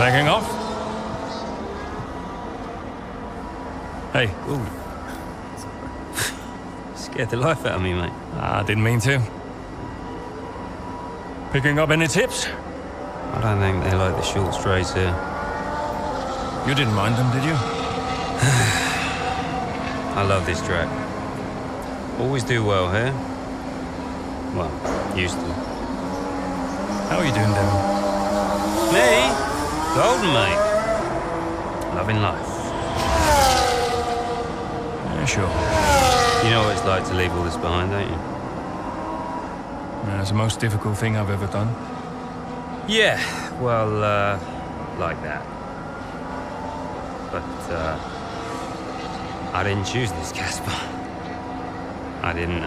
Backing off? Hey. Ooh. Scared the life out of me, mate. Didn't mean to. Picking up any tips? I don't think they like the short strays here. You didn't mind them, did you? I love this track. Always do well here. Well, used to. How are you doing, Devon? Me? Golden, mate. Loving life. Yeah, sure. You know what it's like to leave all this behind, don't you? It's the most difficult thing I've ever done. Yeah, well, like that. But, I didn't choose this, Casper. I didn't.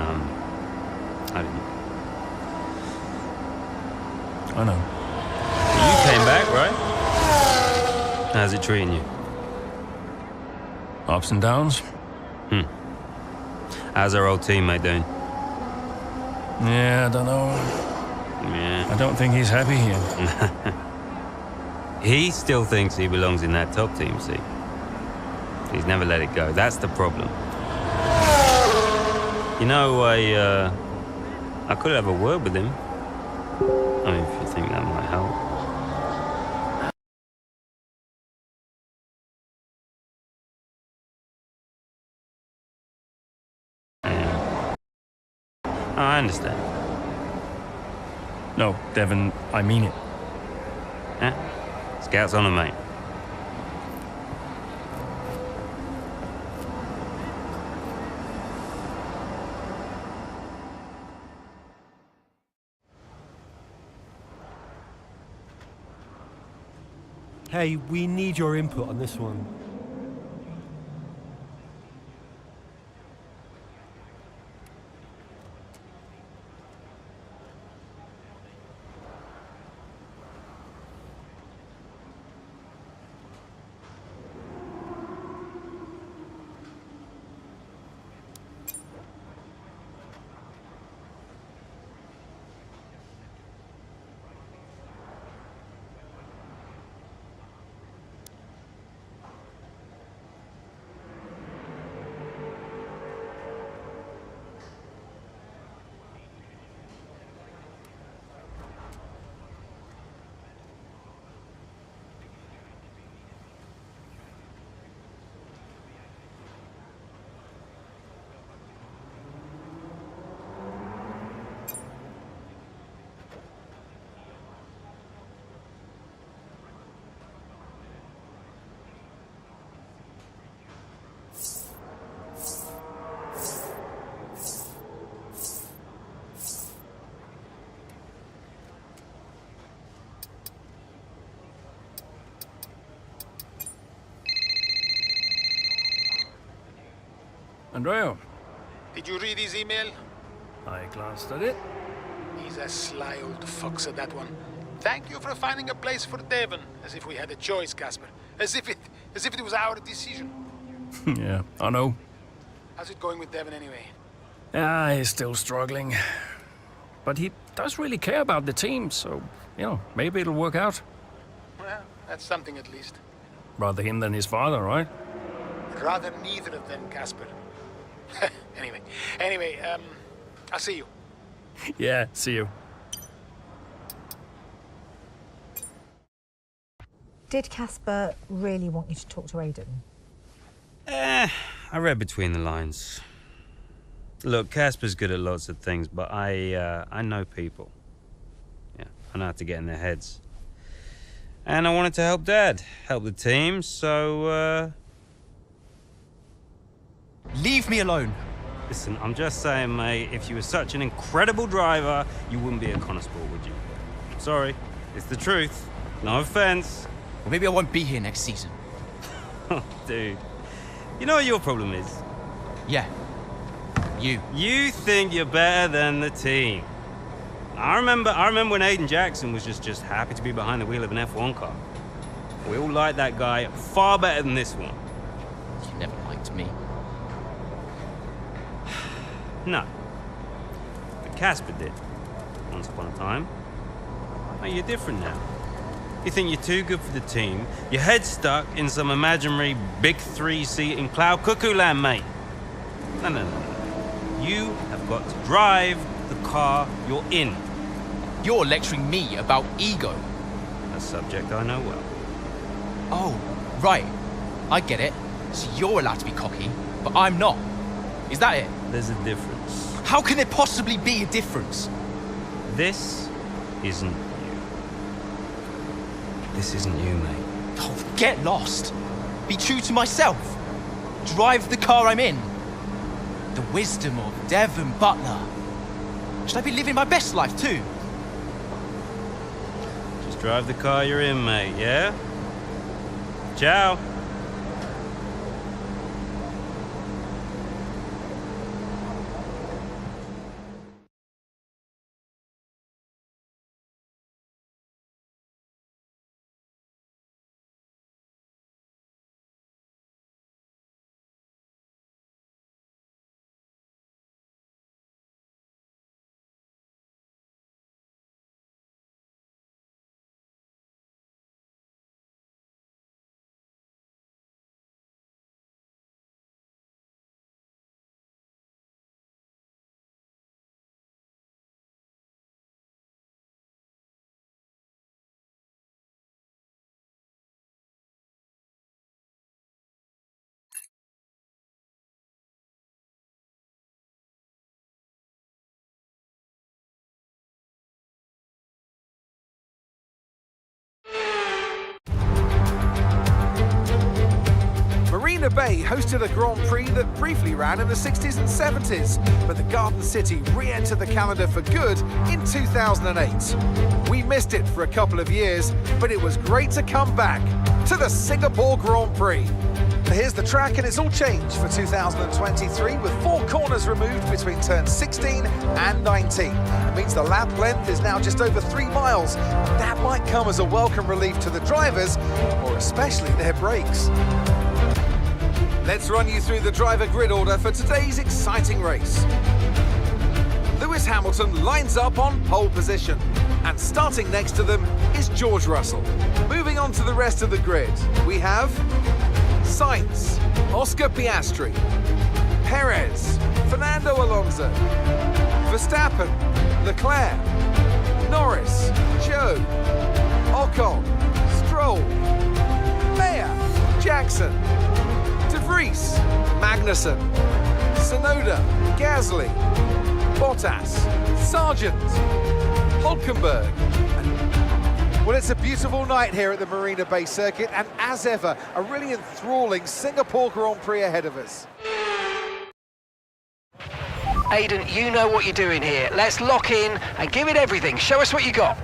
I know. You came back, right? How's it treating you? Ups and downs? How's our old teammate doing? Yeah, I don't know. Yeah. I don't think he's happy here. He still thinks he belongs in that top team, see? He's never let it go. That's the problem. You know, I could have a word with him. I mean, if you think that might help. Yeah. Oh, I understand. No, Devon, I mean it. Yeah? Scouts on him, mate. Hey, we need your input on this one. Andrea, Did you read his email? I glanced at it. He's a sly old fox at that one. Thank you for finding a place for Devon, as if we had a choice, Casper. As if it was our decision. Yeah, I know. How's it going with Devon anyway? He's still struggling. But he does really care about the team, so, maybe it'll work out. Well, that's something at least. Rather him than his father, right? Rather neither of them, Casper. Anyway, I'll see you. Yeah, see you. Did Casper really want you to talk to Aiden? I read between the lines. Look, Casper's good at lots of things, but I know people. Yeah, I know how to get in their heads. And I wanted to help Dad, help the team, so, Leave me alone. Listen, I'm just saying, mate, if you were such an incredible driver, you wouldn't be a constable, would you? Sorry, it's the truth. No offense. Or maybe I won't be here next season. Dude, you know what your problem is? Yeah. You. You think you're better than the team. I remember when Aiden Jackson was just happy to be behind the wheel of an F1 car. We all liked that guy far better than this one. You never liked me. No. But Casper did. Once upon a time. Oh, you're different now. You think you're too good for the team? Your head's stuck in some imaginary big three-seat in cloud cuckoo land, mate. No. You have got to drive the car you're in. You're lecturing me about ego. A subject I know well. Oh, right. I get it. So you're allowed to be cocky, but I'm not. Is that it? There's a difference. How can there possibly be a difference? This isn't you. This isn't you, mate. Oh, get lost. Be true to myself. Drive the car I'm in. The wisdom of Devon Butler. Should I be living my best life too? Just drive the car you're in, mate, yeah? Ciao. Marina Bay hosted a Grand Prix that briefly ran in the 60s and 70s, but the Garden City re-entered the calendar for good in 2008. We missed it for a couple of years, but it was great to come back to the Singapore Grand Prix. Here's the track, and it's all changed for 2023 with 4 corners removed between turns 16 and 19. It means the lap length is now just over 3 miles. That might come as a welcome relief to the drivers, or especially their brakes. Let's run you through the driver grid order for today's exciting race. Lewis Hamilton lines up on pole position, and starting next to them is George Russell. Moving on to the rest of the grid, we have Sainz, Oscar Piastri, Perez, Fernando Alonso, Verstappen, Leclerc, Norris, Zhou, Ocon, Stroll, Mayer, Jackson, De Vries, Magnussen, Tsunoda, Gasly, Bottas, Sargent, Hulkenberg. Well, it's a beautiful night here at the Marina Bay Circuit, and as ever, a really enthralling Singapore Grand Prix ahead of us. Aiden, you know what you're doing here. Let's lock in and give it everything. Show us what you got.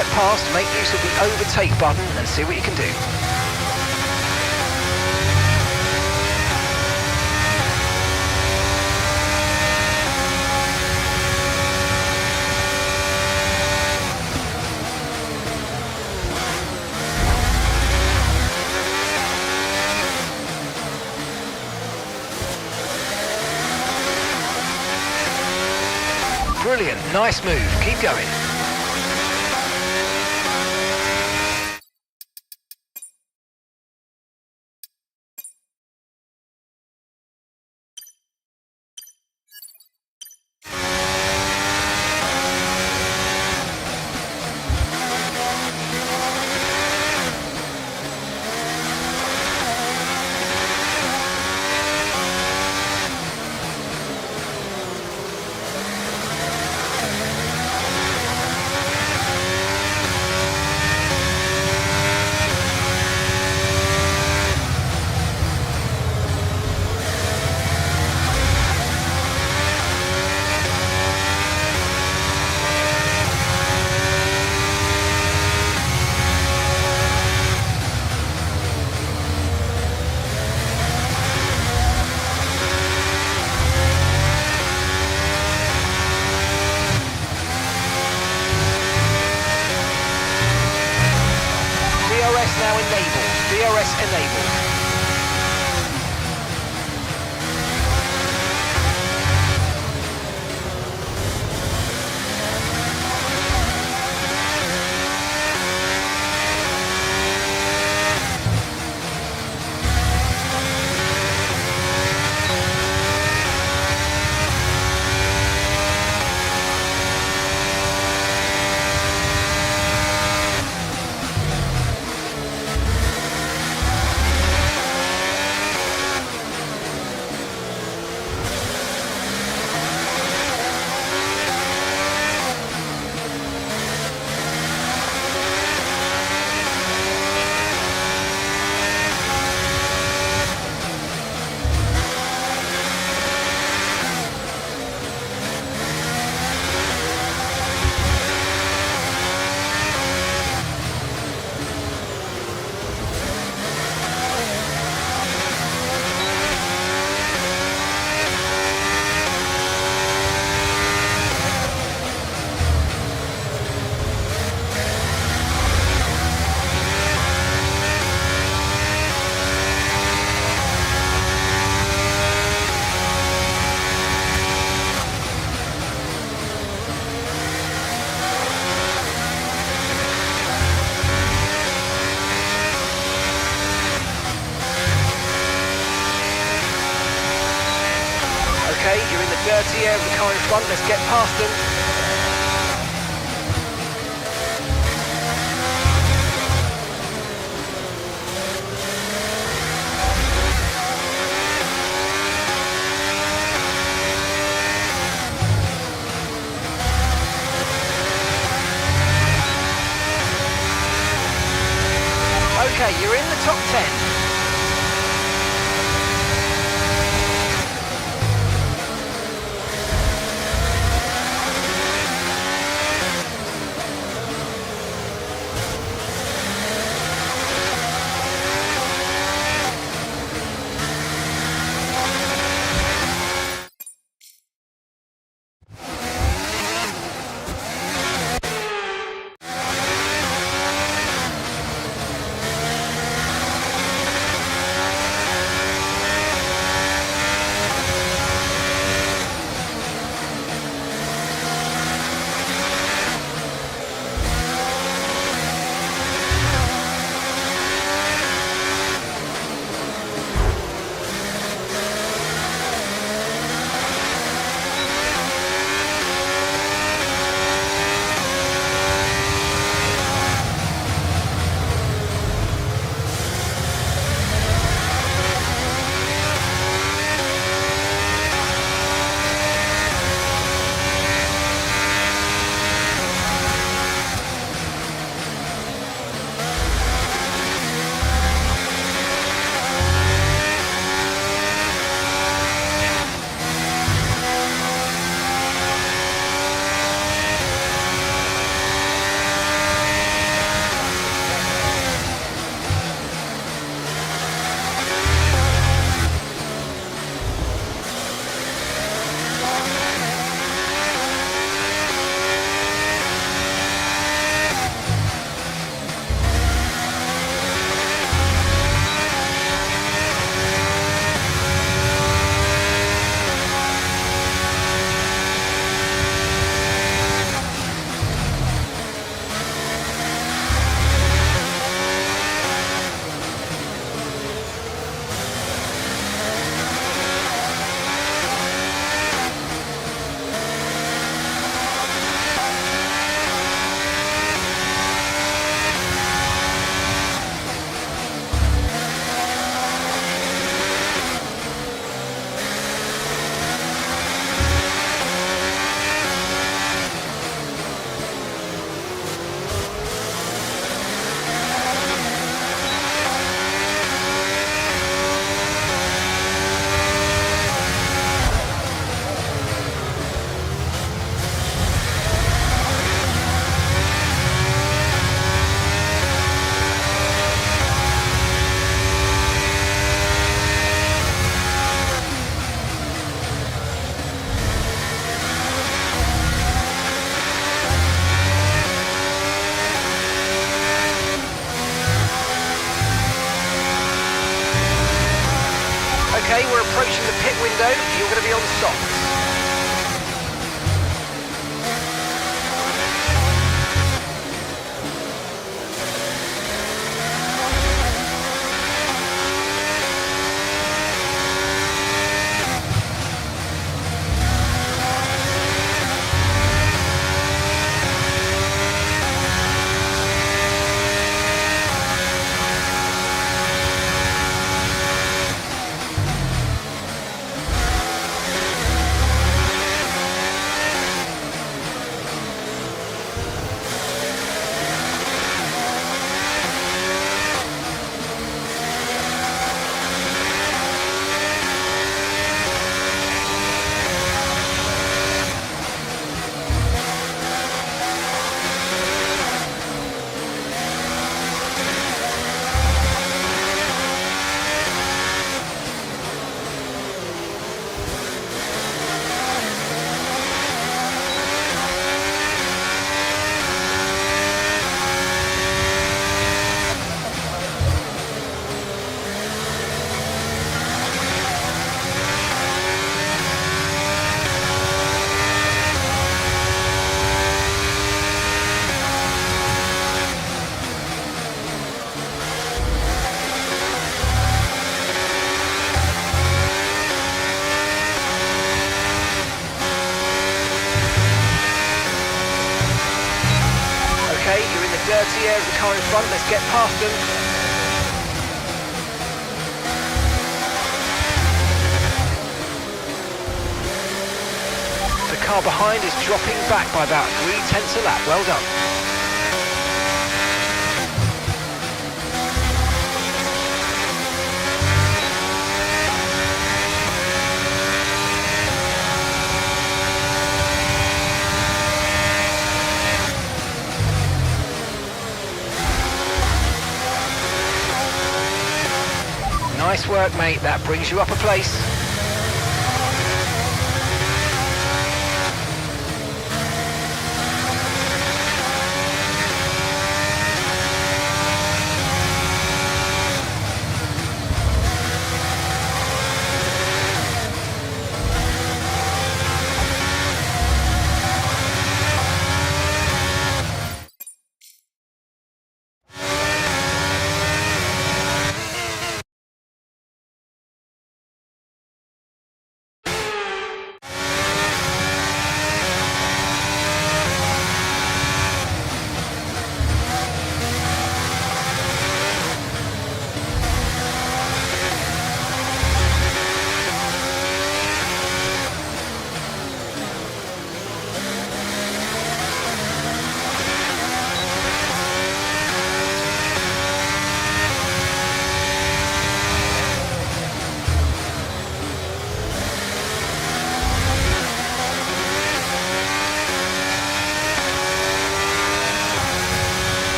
get past, make use of the overtake button and see what you can do. Brilliant, nice move, keep going. Now enabled. DRS enabled. Okay, you're in the dirty air of the car in front, let's get past them. Okay, you're in the top 10. approaching the pit window, you're going to be on softs. Dirty air of the car in front, let's get past them. The car behind is dropping back by about 3/10 a lap, well done. Nice work, mate. That brings you up a place.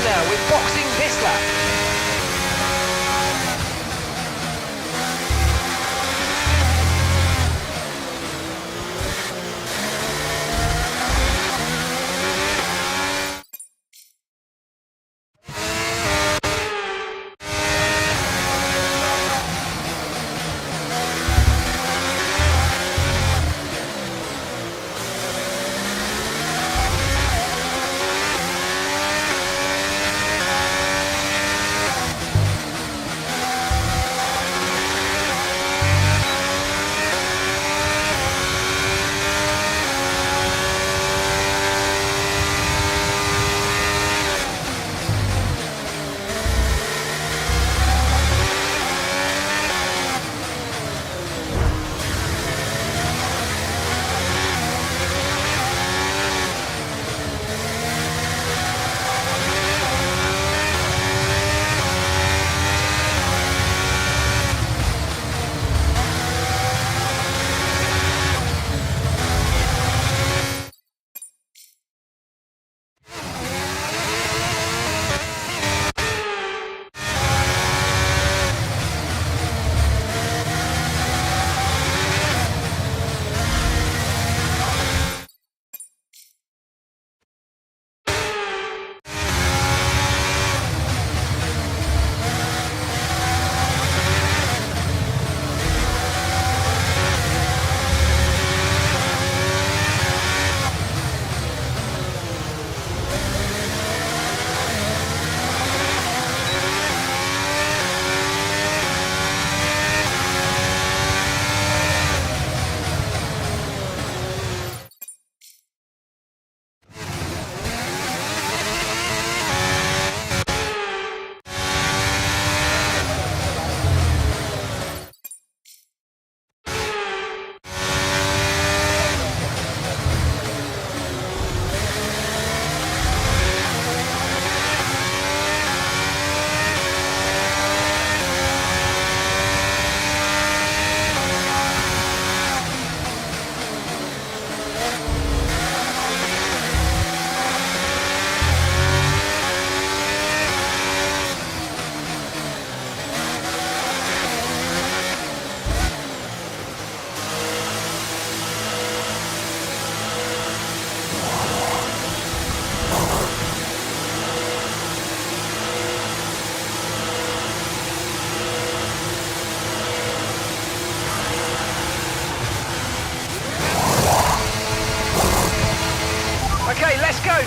Now we're boxing this lap.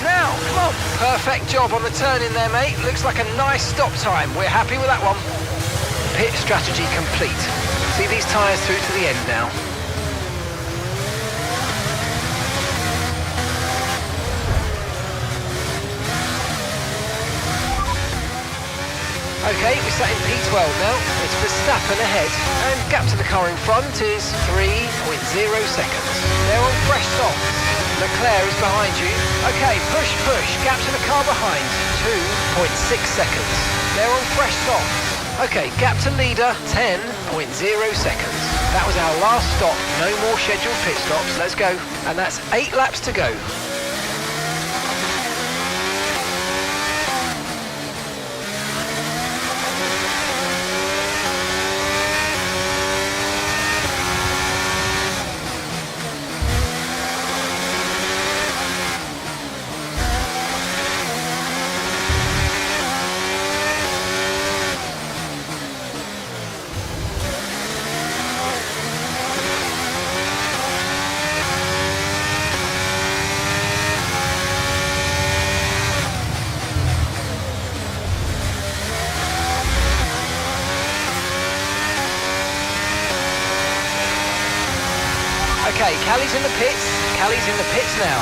now. Come on. Perfect job on the turn in there, mate. Looks like a nice stop time. We're happy with that one. Pit strategy complete. See these tyres through to the end now. Okay, we're sat in P12 now. It's Verstappen ahead. And gap to the car in front is 3.0 seconds. They're on fresh softs. Leclerc is behind you. Okay, push, push. Gap to the car behind. 2.6 seconds. They're on fresh softs. Okay, gap to leader. 10.0 seconds. That was our last stop. No more scheduled pit stops. Let's go. And that's 8 laps to go. Okay, Callie's in the pits. Callie's in the pits now.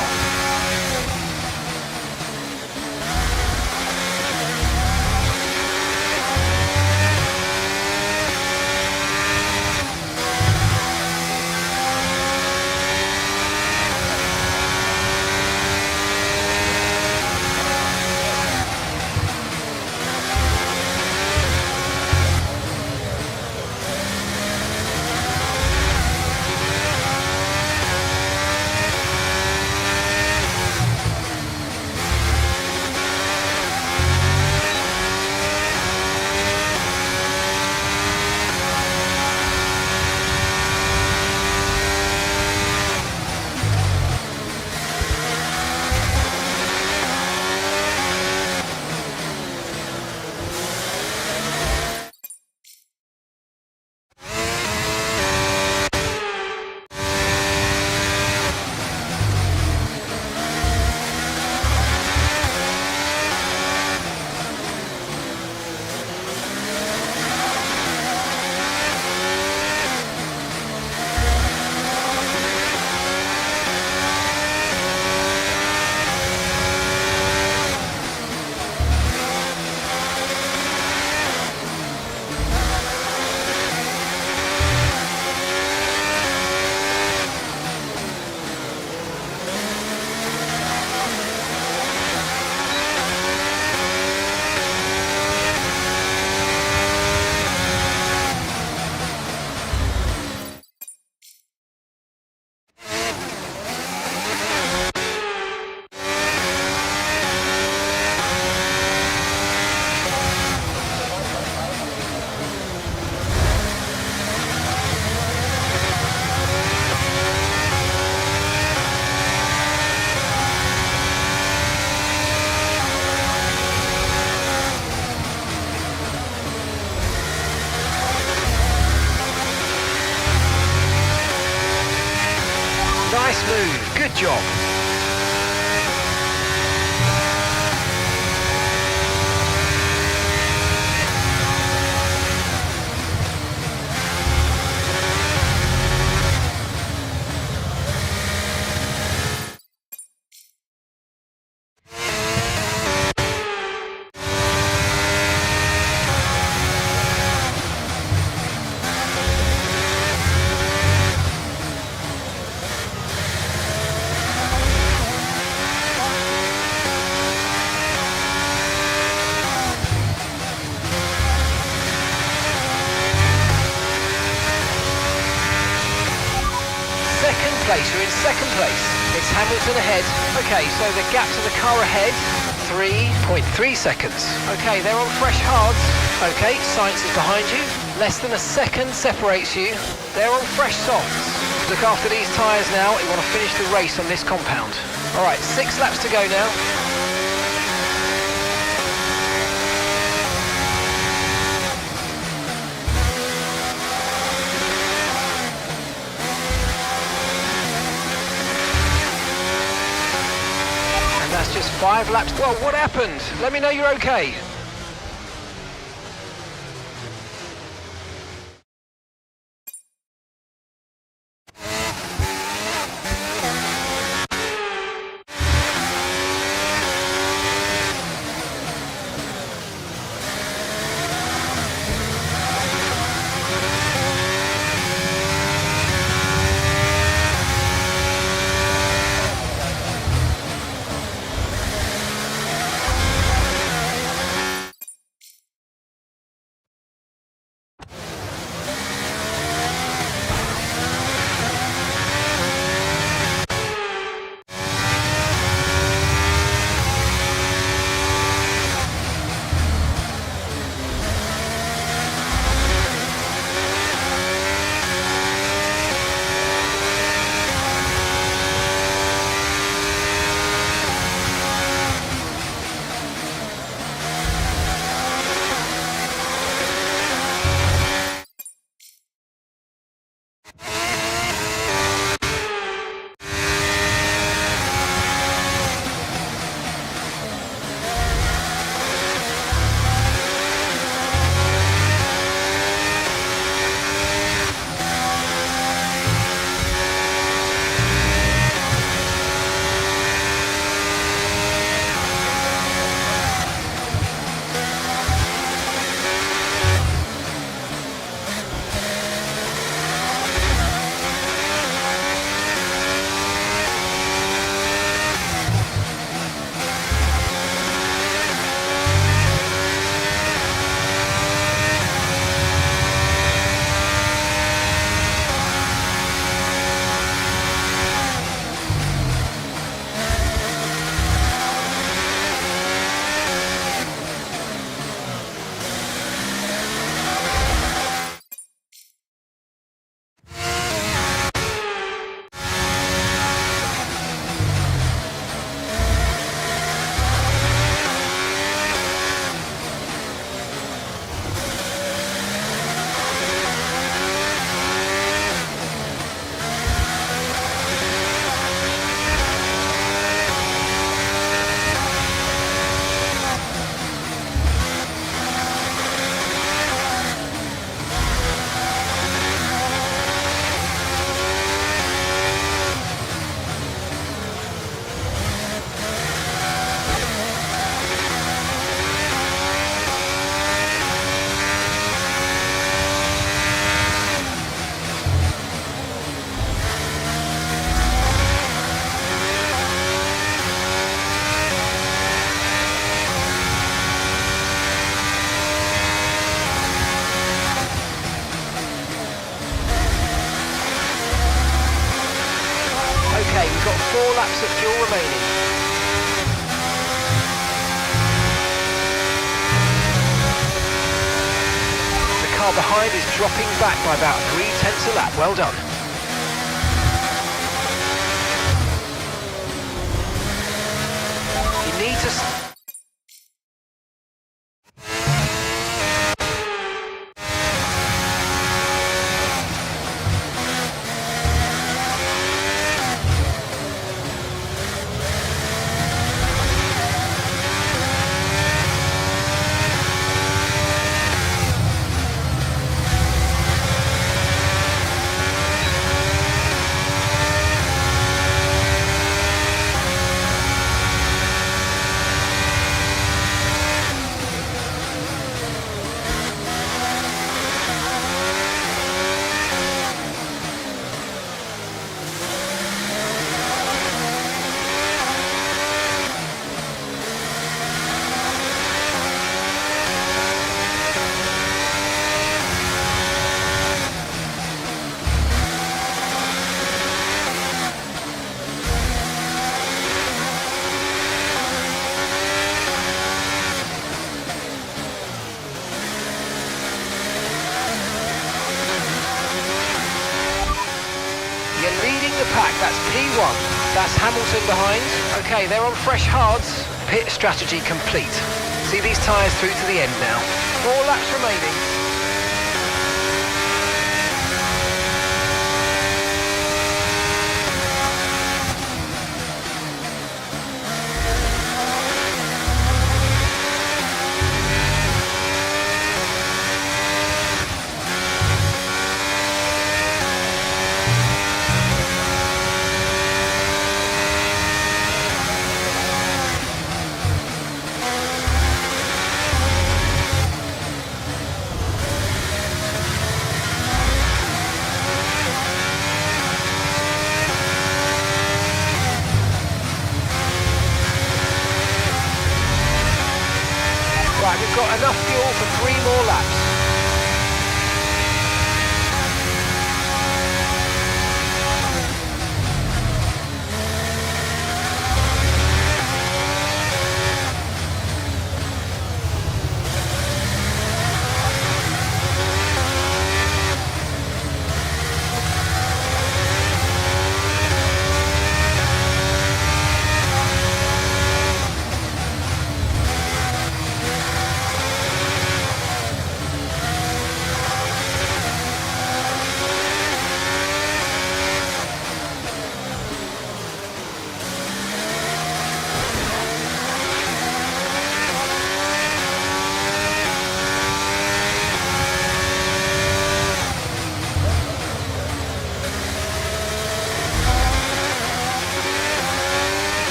Nice move, good job. We're in second place. It's Hamilton ahead. Okay, so the gap to the car ahead, 3.3 seconds. Okay, they're on fresh hards. Okay, Sainz is behind you. Less than a second separates you. They're on fresh softs. Look after these tyres now. You want to finish the race on this compound. All right, 6 laps to go now. There's 5 laps. Well, what happened? Let me know you're okay. Okay, we've got 4 laps of fuel remaining. The car behind is dropping back by about 3/10 a lap. Well done. You need to... Pack, that's P1. That's Hamilton behind. Okay, they're on fresh hards. Pit strategy complete. See these tyres through to the end now. 4 laps remaining. Right, we've got enough fuel for 3 more laps.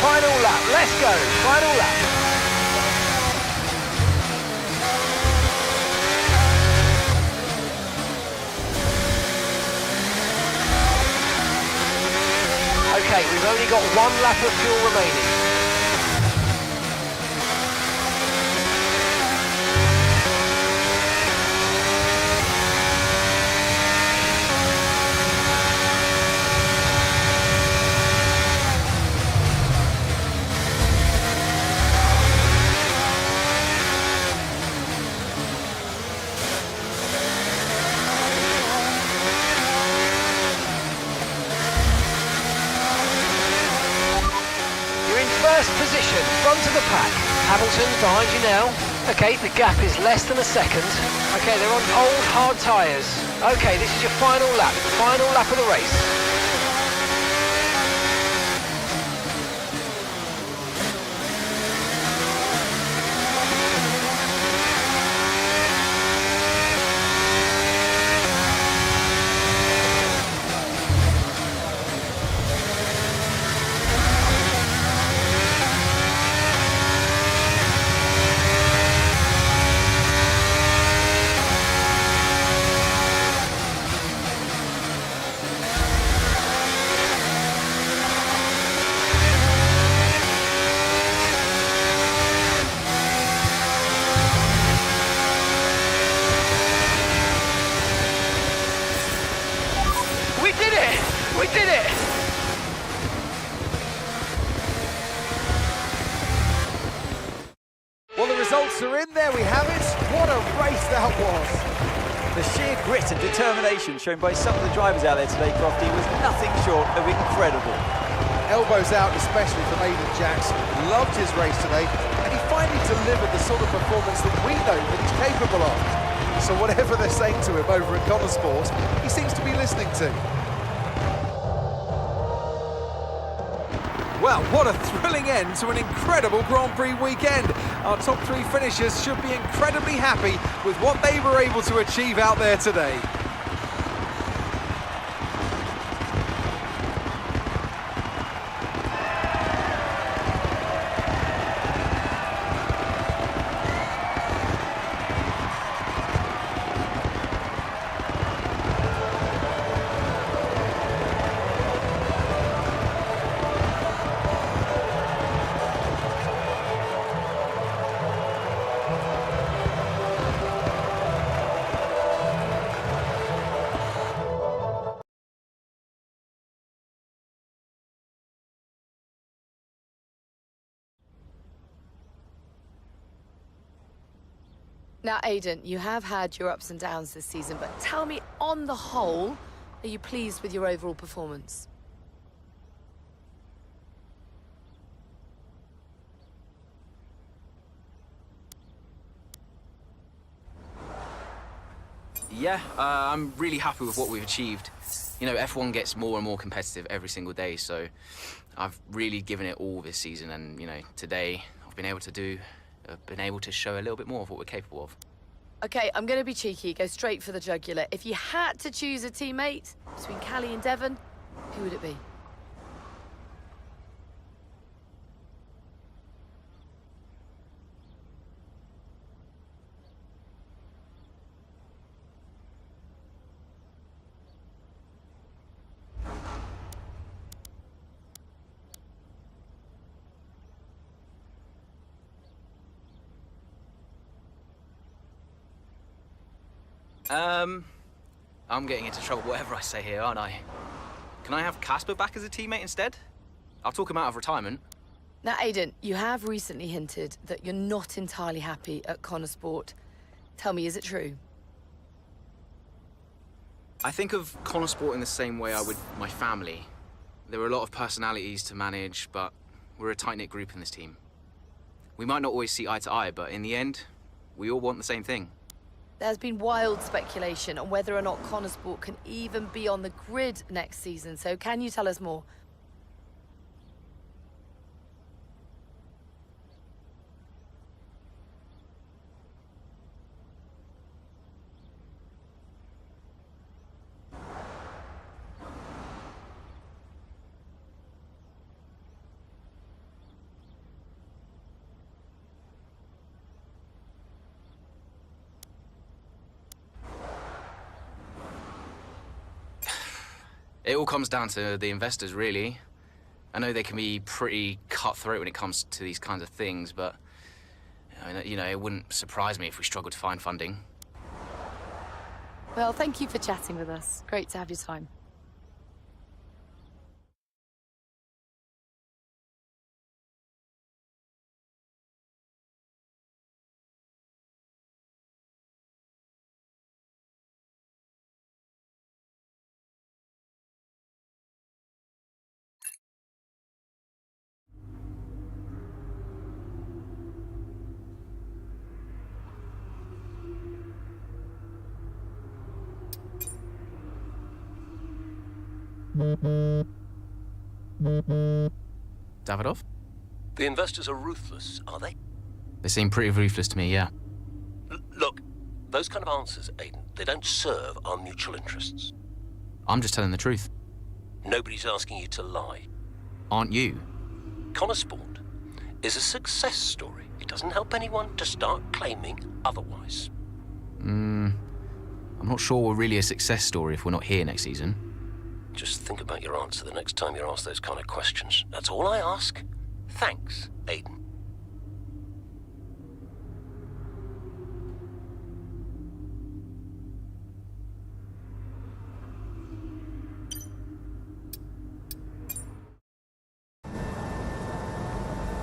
Final lap, let's go, final lap. Okay, we've only got 1 lap of fuel remaining. First position, front of the pack. Hamilton's behind you now. Okay, the gap is less than a second. Okay, they're on old hard tyres. Okay, this is your final lap of the race. We did it! Well, the results are in. There we have it. What a race that was. The sheer grit and determination shown by some of the drivers out there today, Crofty, was nothing short of incredible. Elbows out, especially from Aidan Jackson. Loved his race today, and he finally delivered the sort of performance that we know that he's capable of. So whatever they're saying to him over at Connor Sport, he seems to be listening to. Well, what a thrilling end to an incredible Grand Prix weekend. Our top 3 finishers should be incredibly happy with what they were able to achieve out there today. Now, Aidan, you have had your ups and downs this season, but tell me, on the whole, are you pleased with your overall performance? Yeah, I'm really happy with what we've achieved. You know, F1 gets more and more competitive every single day, so I've really given it all this season, and, you know, today I've been able to show a little bit more of what we're capable of. Okay, I'm going to be cheeky, go straight for the jugular. If you had to choose a teammate between Callie and Devon, who would it be? I'm getting into trouble whatever I say here, aren't I? Can I have Casper back as a teammate instead? I'll talk him out of retirement. Now, Aidan, you have recently hinted that you're not entirely happy at Connor Sport. Tell me, is it true? I think of Connor Sport in the same way I would my family. There are a lot of personalities to manage, but we're a tight-knit group in this team. We might not always see eye to eye, but in the end, we all want the same thing. There's been wild speculation on whether or not Connor Sport can even be on the grid next season, so can you tell us more? It all comes down to the investors, really. I know they can be pretty cutthroat when it comes to these kinds of things, but you know, it wouldn't surprise me if we struggled to find funding. Well, thank you for chatting with us. Great to have your time. Davidoff? The investors are ruthless, are they? They seem pretty ruthless to me, yeah. Look, those kind of answers, Aidan, they don't serve our mutual interests. I'm just telling the truth. Nobody's asking you to lie. Aren't you? Connor Sport is a success story. It doesn't help anyone to start claiming otherwise. I'm not sure we're really a success story if we're not here next season. Just think about your answer the next time you're asked those kind of questions. That's all I ask. Thanks, Aidan.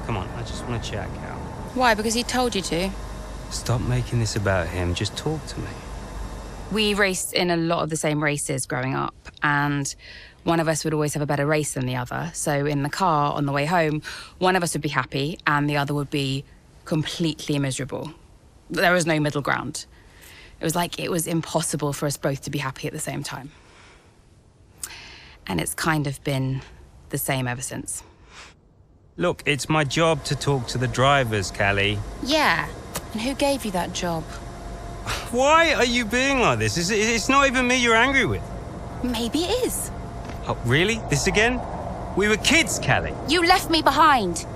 Come on, I just want to chat, Cal. Why? Because he told you to? Stop making this about him. Just talk to me. We raced in a lot of the same races growing up, and one of us would always have a better race than the other. So in the car on the way home, one of us would be happy and the other would be completely miserable. There was no middle ground. It was like it was impossible for us both to be happy at the same time. And it's kind of been the same ever since. Look, it's my job to talk to the drivers, Callie. Yeah, and who gave you that job? Why are you being like this? It's not even me you're angry with. Maybe it is. Oh, really? This again? We were kids, Callie. You left me behind.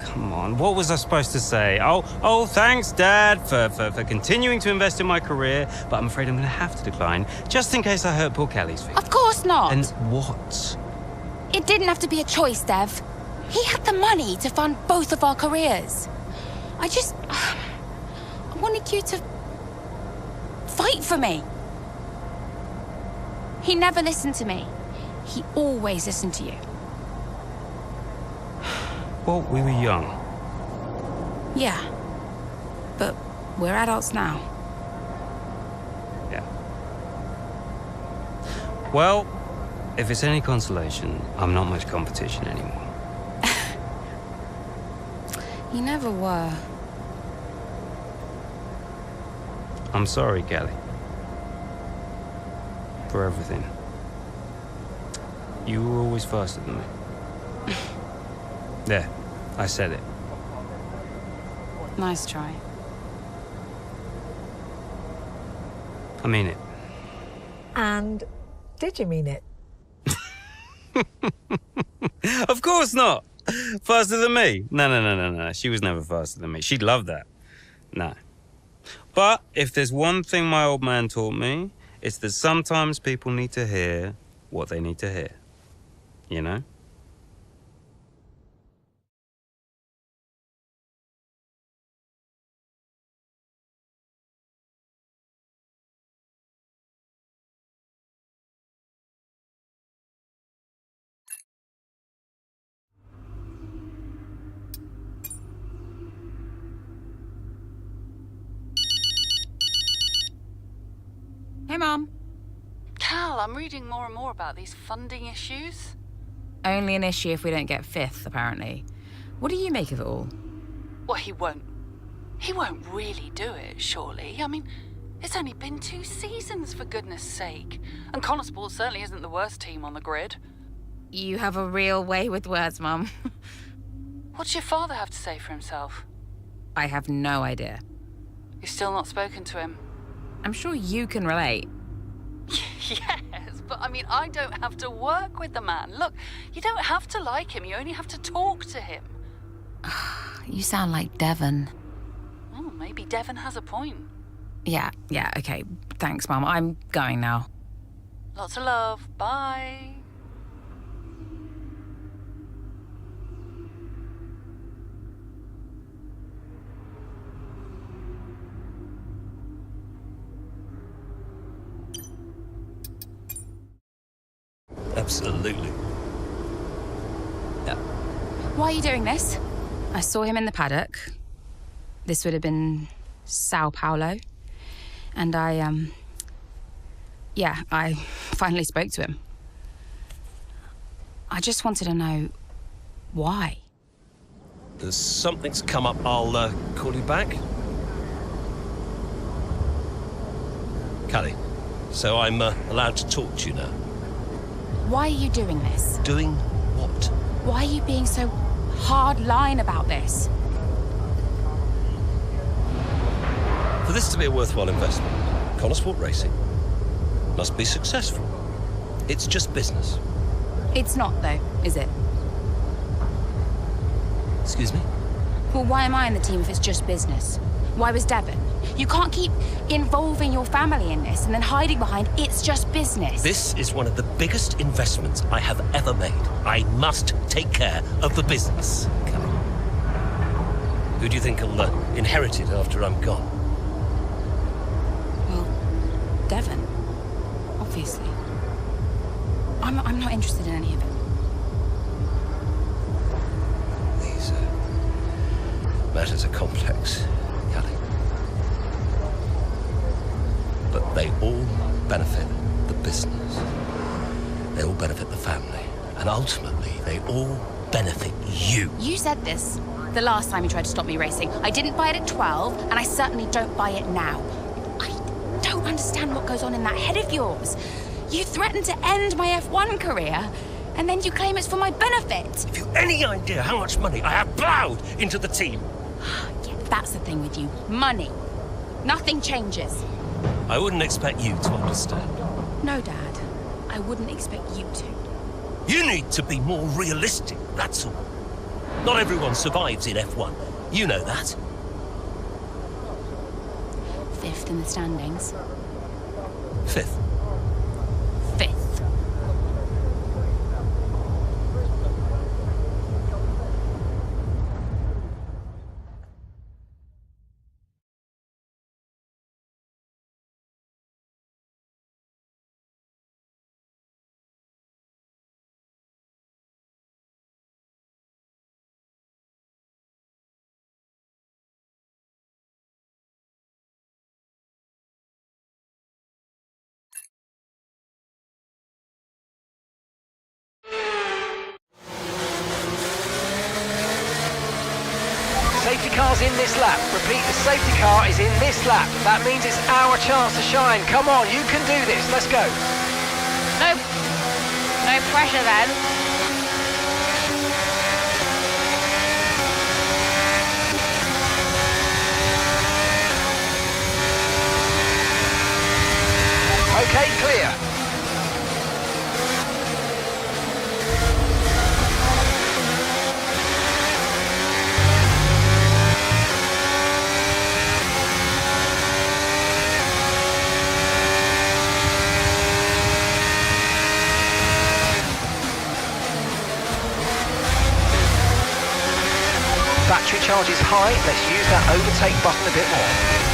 Come on, what was I supposed to say? Oh, thanks, Dad, for continuing to invest in my career, but I'm afraid I'm going to have to decline, just in case I hurt poor Callie's feelings. Of course not. And what? It didn't have to be a choice, Dev. He had the money to fund both of our careers. I wanted you to fight for me. He never listened to me. He always listened to you. Well, we were young. Yeah, but we're adults now. Yeah. Well, if it's any consolation, I'm not much competition anymore. You never were. I'm sorry, Callie. For everything. You were always faster than me. There, I said it. Nice try. I mean it. And did you mean it? Of course not! Faster than me? No. She was never faster than me. She'd love that. No. But if there's one thing my old man taught me, it's that sometimes people need to hear what they need to hear. You know? Hey, Mom. Cal, I'm reading more and more about these funding issues. Only an issue if we don't get fifth, apparently. What do you make of it all? Well, he won't really do it, surely. I mean, it's only been 2 seasons, for goodness sake. And Connorsport certainly isn't the worst team on the grid. You have a real way with words, Mum. What's your father have to say for himself? I have no idea. You've still not spoken to him? I'm sure you can relate. Yes, but I mean, I don't have to work with the man. Look, you don't have to like him, you only have to talk to him. You sound like Devon. Oh, maybe Devon has a point. Yeah, okay. Thanks, Mum. I'm going now. Lots of love. Bye. Absolutely. Yeah. Why are you doing this? I saw him in the paddock. This would have been Sao Paulo. And I finally spoke to him. I just wanted to know why. There's something's come up. I'll call you back. Callie, so I'm allowed to talk to you now. Why are you doing this? Doing what? Why are you being so hard-line about this? For this to be a worthwhile investment, Connorsport Racing must be successful. It's just business. It's not, though, is it? Excuse me? Well, why am I in the team if it's just business? Why was Devon? You can't keep involving your family in this and then hiding behind it's just business. This is one of the biggest investments I have ever made. I must take care of the business. Come on. Who do you think will inherit it after I'm gone? Well, Devon. Obviously. I'm not interested in any of it. These matters are complex, Callie. But they all benefit the business. They all benefit the family. And ultimately, they all benefit you. You said this. the last time you tried to stop me racing. I didn't buy it at 12, and I certainly don't buy it now. I don't understand what goes on in that head of yours. You threatened to end my F1 career, and then you claim it's for my benefit. Have you any idea how much money I have plowed into the team? Yeah, that's the thing with you. Money. Nothing changes. I wouldn't expect you to understand. No, Dad. I wouldn't expect you to. You need to be more realistic, that's all. Not everyone survives in F1. You know that. 5th in the standings. 5th. 5th. Safety car's in this lap. Repeat, the safety car is in this lap. That means it's our chance to shine. Come on, you can do this. Let's go. No pressure then. Okay, clear. Battery charge is high. Let's use that overtake button a bit more.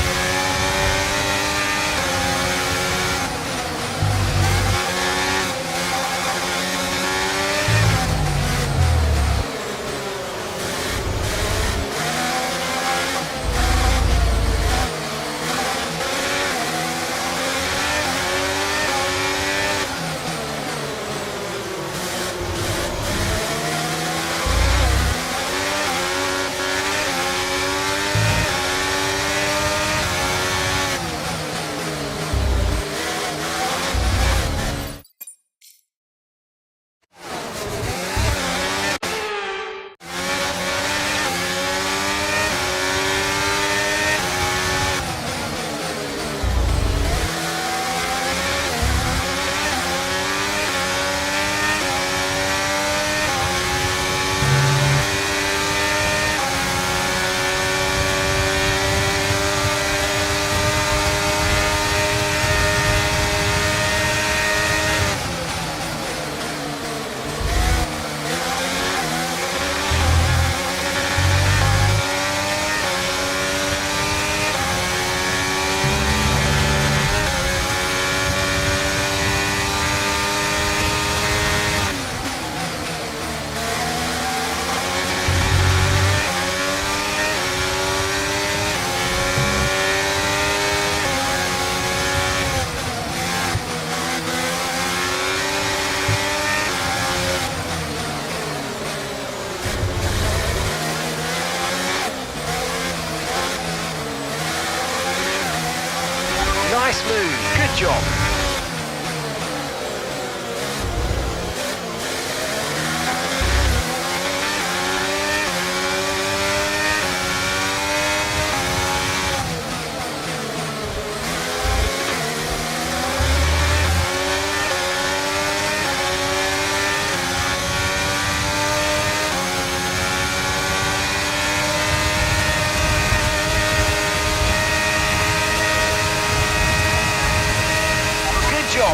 Nice move, good job.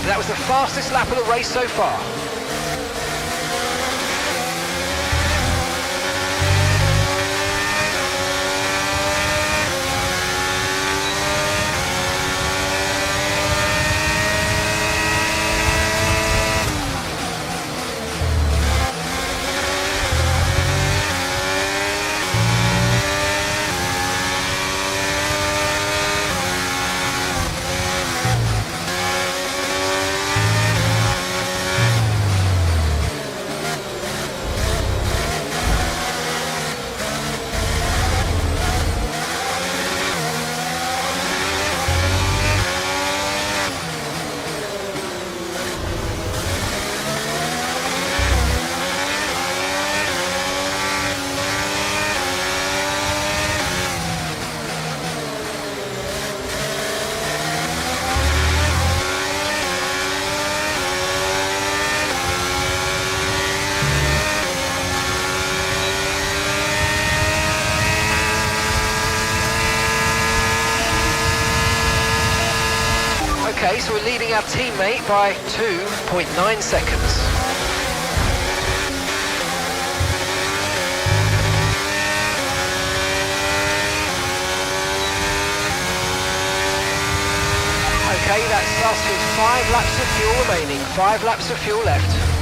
That was the fastest lap of the race so far. Okay, so we're leading our teammate by 2.9 seconds. Okay, that's us with 5 laps of fuel remaining. 5 laps of fuel left.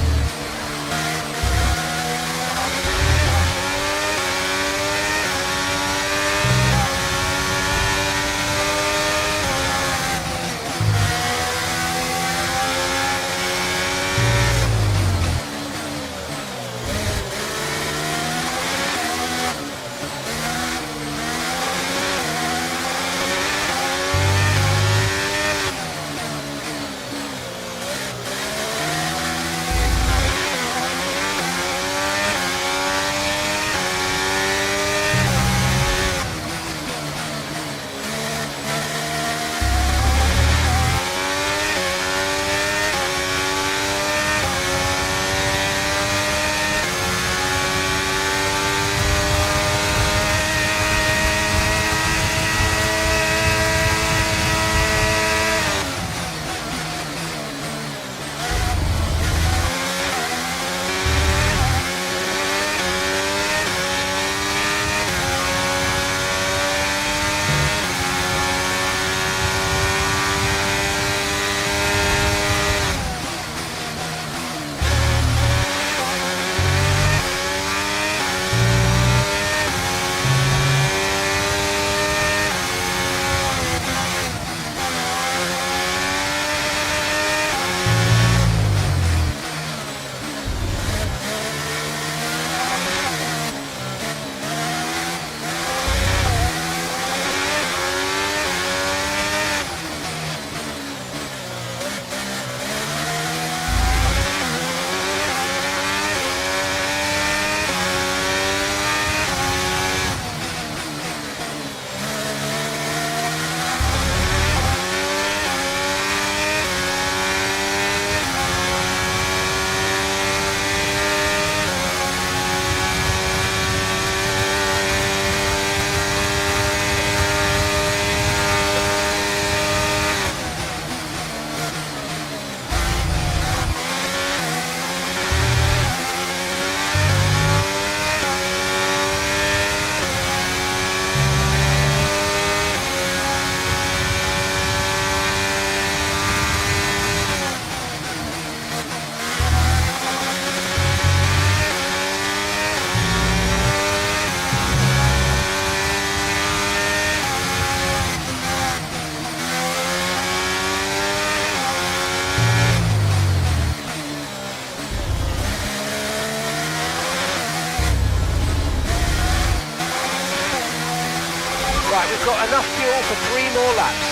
Right, we've got enough fuel for 3 more laps.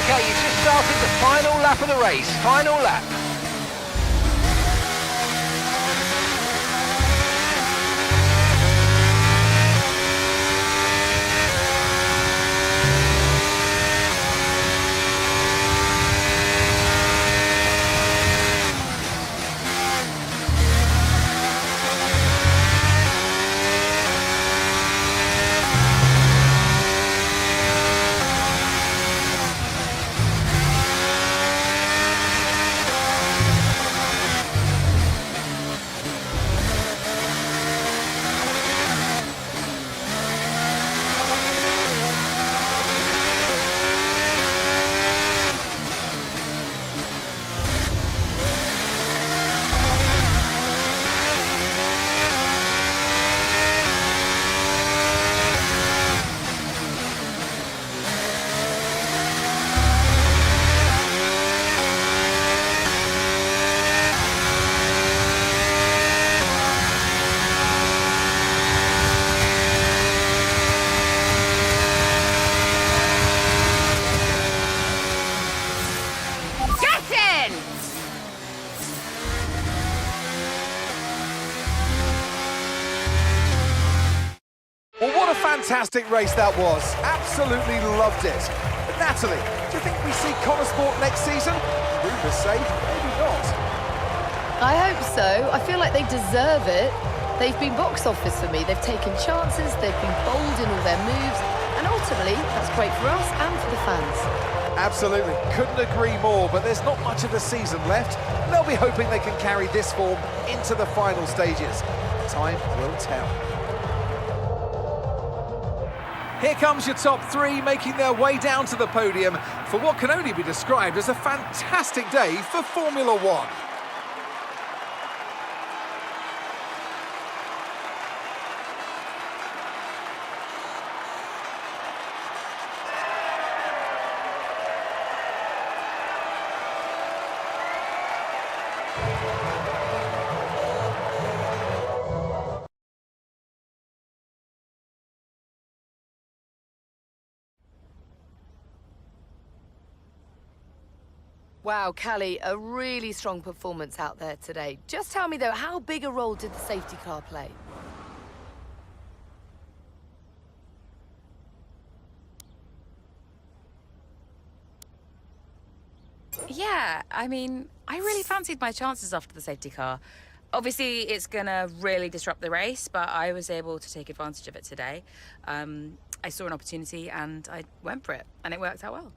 Okay, you just started the final lap of the race. Final lap. fantastic race that was. Absolutely loved it. But Natalie, do you think we see Connor Sport next season? Rumours say maybe not. I hope so. I feel like they deserve it. They've been box office for me. They've taken chances, they've been bold in all their moves, and ultimately, that's great for us and for the fans. Absolutely. Couldn't agree more, but there's not much of the season left. They'll be hoping they can carry this form into the final stages. Time will tell. Here comes your top three making their way down to the podium for what can only be described as a fantastic day for Formula One. Wow, Callie, a really strong performance out there today. Just tell me, though, how big a role did the safety car play? Yeah, I mean, I really fancied my chances after the safety car. Obviously, it's gonna really disrupt the race, but I was able to take advantage of it today. I saw an opportunity and I went for it, and it worked out well.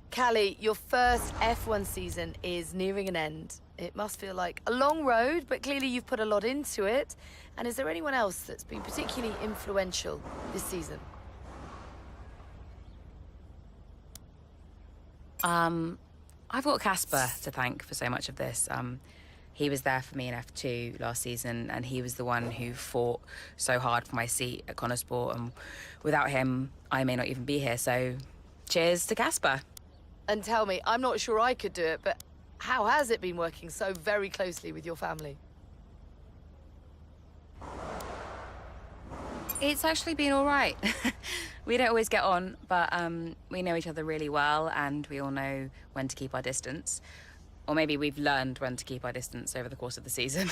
Callie, your first F1 season is nearing an end. It must feel like a long road, but clearly you've put a lot into it. And is there anyone else that's been particularly influential this season? I've got Casper to thank for so much of this. He was there for me in F2 last season, and he was the one who fought so hard for my seat at Connor Sport, and without him, I may not even be here, so cheers to Casper. And tell me, I'm not sure I could do it, but how has it been working so very closely with your family? It's actually been all right. We don't always get on, but we know each other really well, and we all know when to keep our distance. Or maybe we've learned when to keep our distance over the course of the season.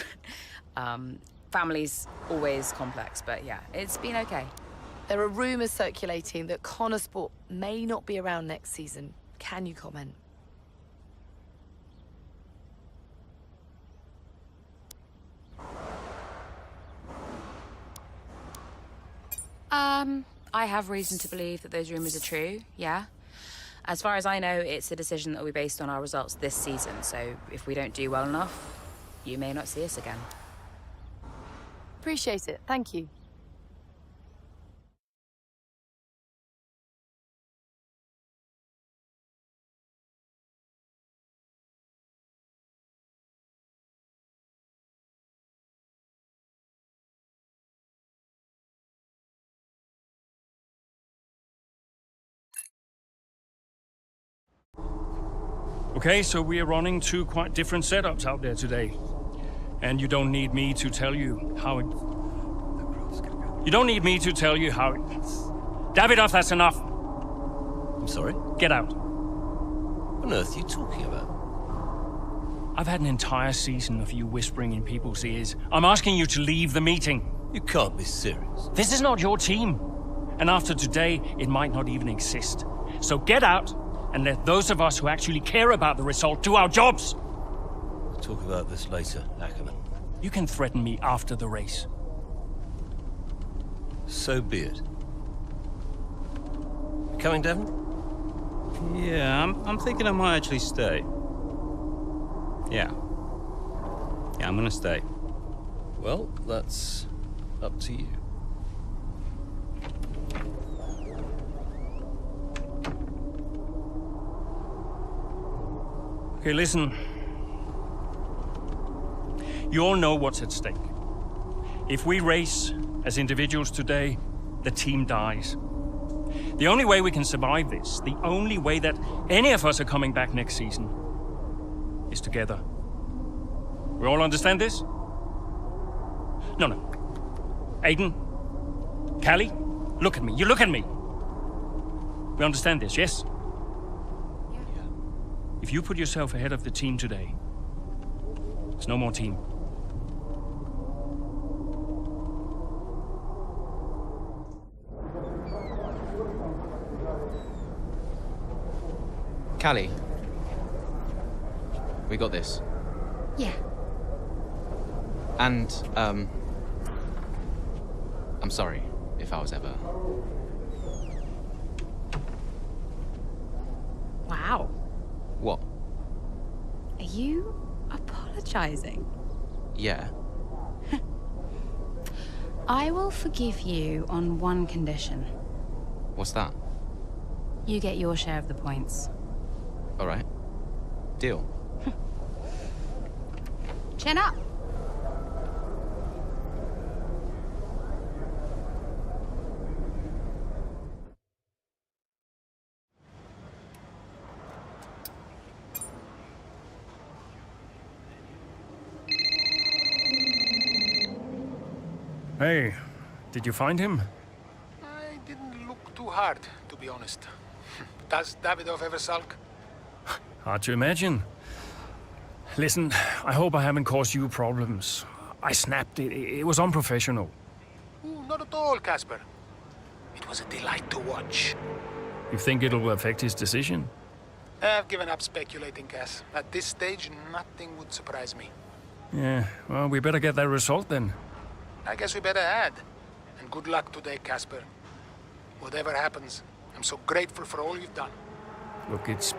Family's always complex, but yeah, it's been okay. There are rumours circulating that Connor Sport may not be around next season. Can you comment? I have reason to believe that those rumours are true, yeah. As far as I know, it's a decision that will be based on our results this season, so if we don't do well enough, you may not see us again. Appreciate it. Thank you. Okay, so we are running two quite different setups out there today. And you don't need me to tell you how it... You don't need me to tell you how it... Davidoff, that's enough. I'm sorry? Get out. What on earth are you talking about? I've had an entire season of you whispering in people's ears. I'm asking you to leave the meeting. You can't be serious. This is not your team. And after today, it might not even exist. So get out and let those of us who actually care about the result do our jobs. We'll talk about this later, Ackerman. You can threaten me after the race. So be it. You coming, Devon? Yeah, I'm thinking I might actually stay. Yeah, I'm gonna stay. Well, that's up to you. Okay, listen. You all know what's at stake. If we race as individuals today, the team dies. The only way we can survive this, the only way that any of us are coming back next season, is together. We all understand this? No. Aiden, Callie, look at me. You look at me. We understand this, yes? Yeah. If you put yourself ahead of the team today, there's no more team. Callie, we got this. Yeah. And, I'm sorry if I was ever... Wow. What? Are you apologizing? Yeah. I will forgive you on one condition. What's that? You get your share of the points. All right. Deal. Chin up. Hey, did you find him? I didn't look too hard, to be honest. Does Davidov ever sulk? Hard to imagine. Listen, I hope I haven't caused you problems. I snapped it. It was unprofessional. Ooh, not at all, Casper. It was a delight to watch. You think it'll affect his decision? I've given up speculating, Cass. At this stage, nothing would surprise me. Yeah, well, we better get that result then. I guess we better add. And good luck today, Casper. Whatever happens, I'm so grateful for all you've done. Look, it's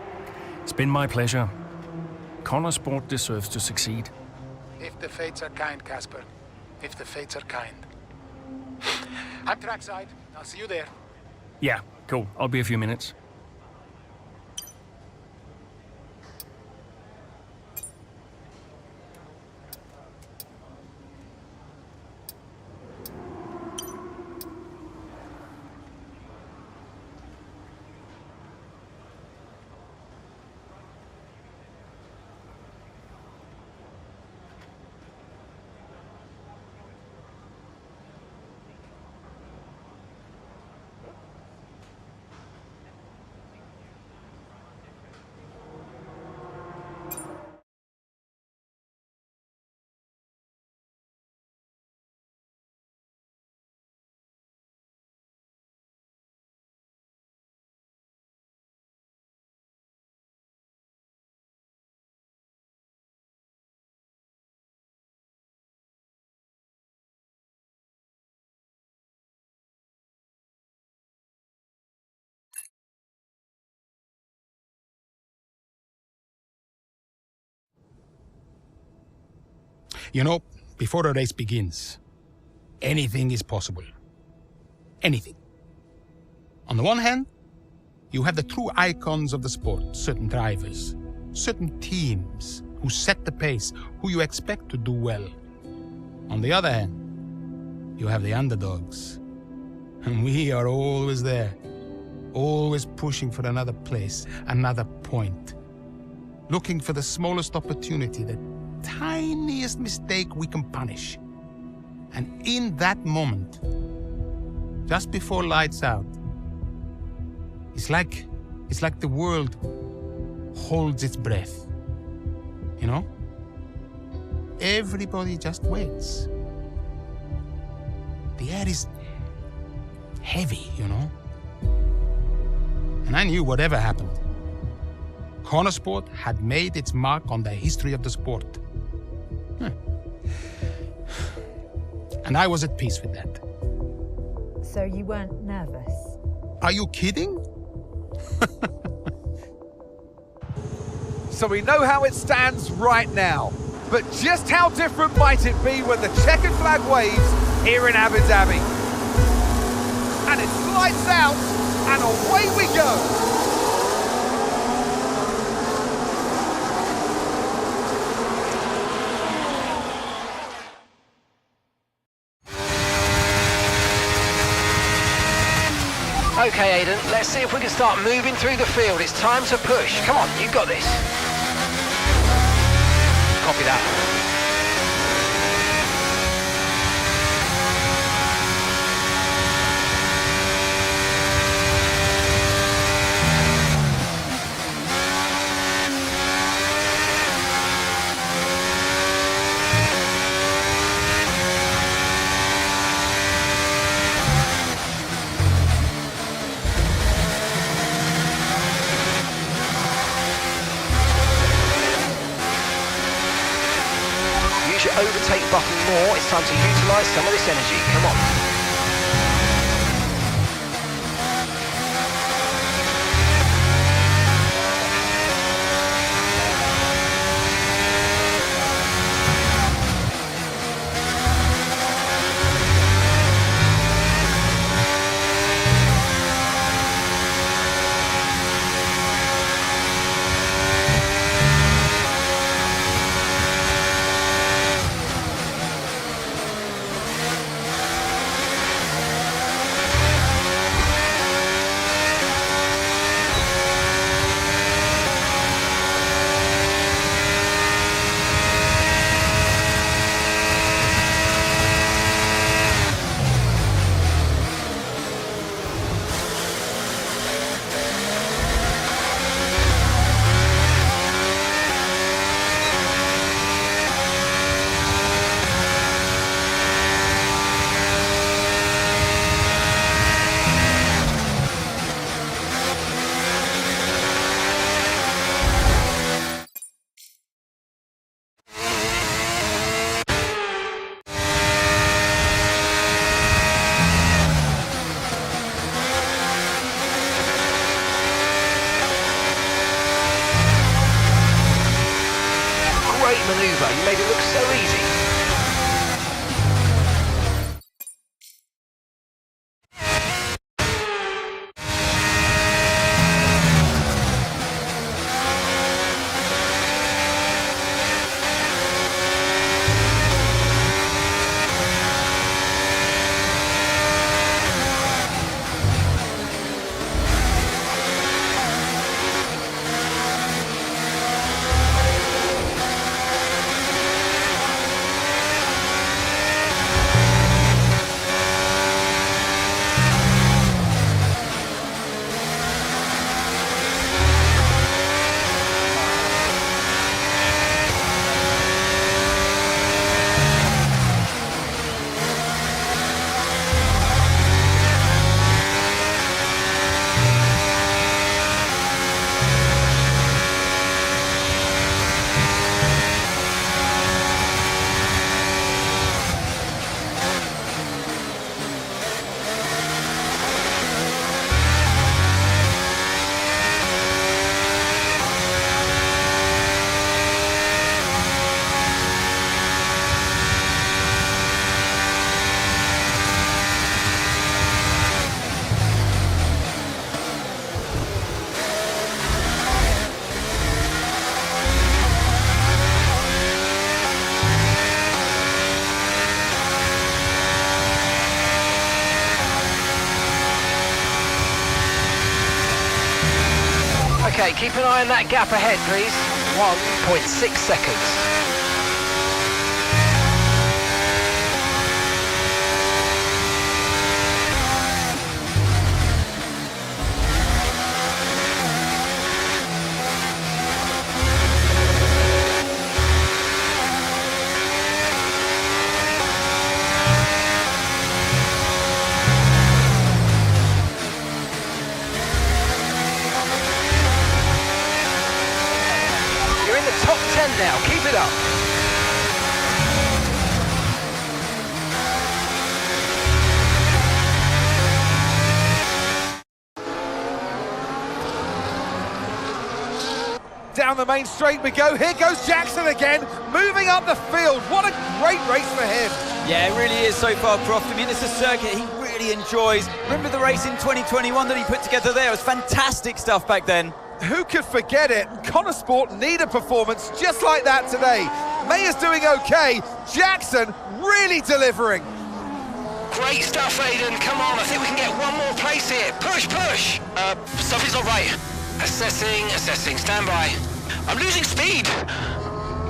been my pleasure. Connor Sport deserves to succeed. If the fates are kind, Casper. If the fates are kind. I'm trackside. I'll see you there. Yeah, cool. I'll be a few minutes. You know, before a race begins, anything is possible. Anything. On the one hand, you have the true icons of the sport, certain drivers, certain teams who set the pace, who you expect to do well. On the other hand, you have the underdogs. And we are always there, always pushing for another place, another point. Looking for the smallest opportunity, the tiniest mistake we can punish. And in that moment, just before lights out, it's like the world holds its breath. You know? Everybody just waits. The air is heavy, you know? And I knew whatever happened, Cornersport had made its mark on the history of the sport. And I was at peace with that. So you weren't nervous? Are you kidding? So we know how it stands right now. But just how different might it be when the checkered flag waves here in Abu Dhabi? And it's lights out, and away we go! Okay, Aidan, let's see if we can start moving through the field. It's time to push. Come on, you got this. Copy that. overtake button more. It's time to utilise some of this energy. Come on. Manoeuvre. You made it look so easy. Okay, keep an eye on that gap ahead, please. 1.6 seconds. Top 10 now, keep it up. Down the main straight we go. Here goes Jackson again, moving up the field. What a great race for him. Yeah, it really is so far, Croft. I mean, it's a circuit he really enjoys. Remember the race in 2021 that he put together there? It was fantastic stuff back then. Who could forget it? Connor Sport need a performance just like that today. Mayer's doing okay. Jackson really delivering. Great stuff, Aidan. Come on, I think we can get one more place here. Push, push. Something's not right. Assessing. Stand by. I'm losing speed.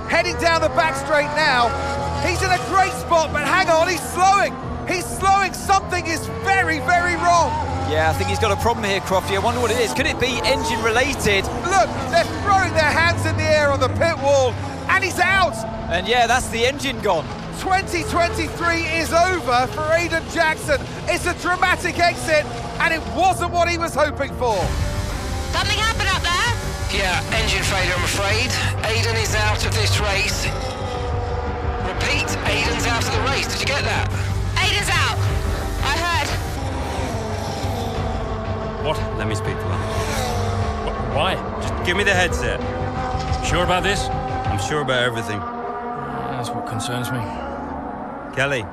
Heading down the back straight now. He's in a great spot, but hang on, he's slowing. He's slowing. Something is very, very wrong. Yeah, I think he's got a problem here, Crofty. I wonder what it is. Could it be engine related? Look, they're throwing their hands in the air on the pit wall, and he's out. And yeah, that's the engine gone. 2023 is over for Aidan Jackson. It's a dramatic exit, and it wasn't what he was hoping for. Something happened up there? Yeah, engine failure, I'm afraid. Aidan is out of this race. Repeat, Mate, Aiden's out of the race. Did you get that? Aiden's out. I heard. What? Let me speak to her. Why? Just give me the headset. Sure about this? I'm sure about everything. That's what concerns me. Kelly.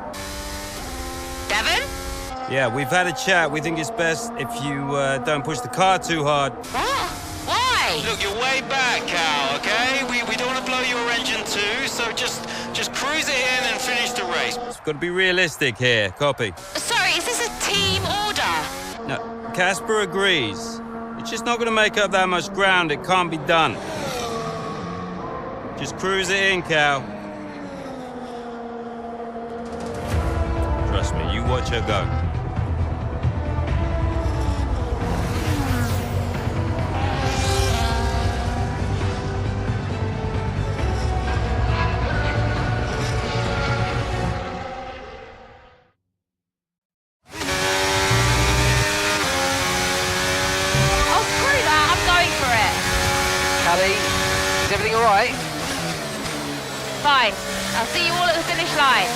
Devon? Yeah, we've had a chat. We think it's best if you don't push the car too hard. What? Why? Look, you're way back, Cal, okay? We don't want to blow your engine too, so just cruise it in and finish the race. It's got to be realistic here. Copy. Sorry, is this a team order? No, Casper agrees. It's just not going to make up that much ground. It can't be done. Just cruise it in, Cal. Trust me, you watch her go. Oh, screw that. I'm going for it. Callie, is everything all right? Fine. I'll see you all at the finish line.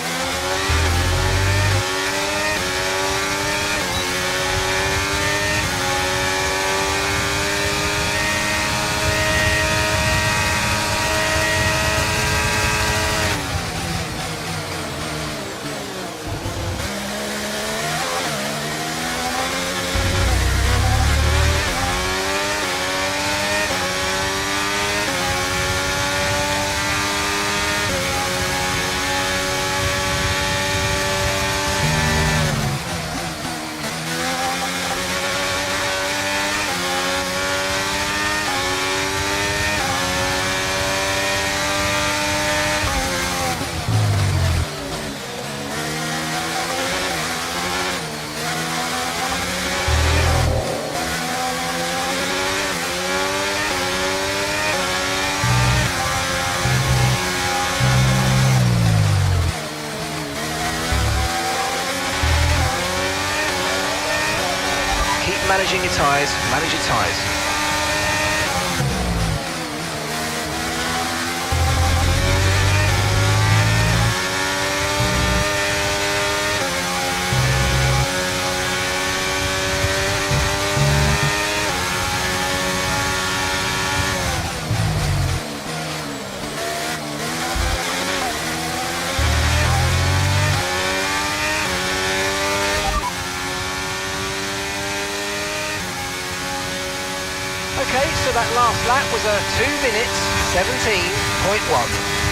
Managing your tyres, manage your tyres. Okay, so that last lap was a 2 minutes 17.1.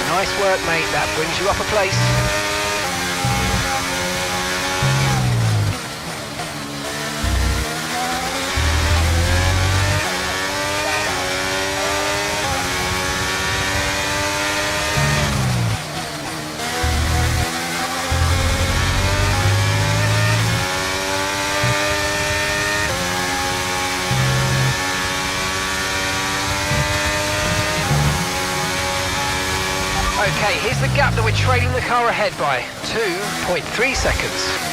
Nice work, mate. That brings you up a place. Okay, here's the gap that we're trailing the car ahead by. 2.3 seconds.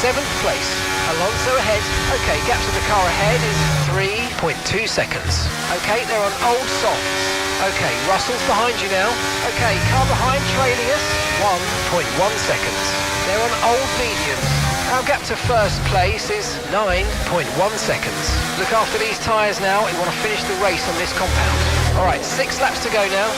7th place. Alonso ahead. Okay, gap to the car ahead is 3.2 seconds. Okay, they're on old softs. Okay, Russell's behind you now. Okay, car behind trailing us, 1.1 seconds. They're on old mediums. Our gap to first place is 9.1 seconds. Look after these tyres now. We want to finish the race on this compound. All right, 6 laps to go now.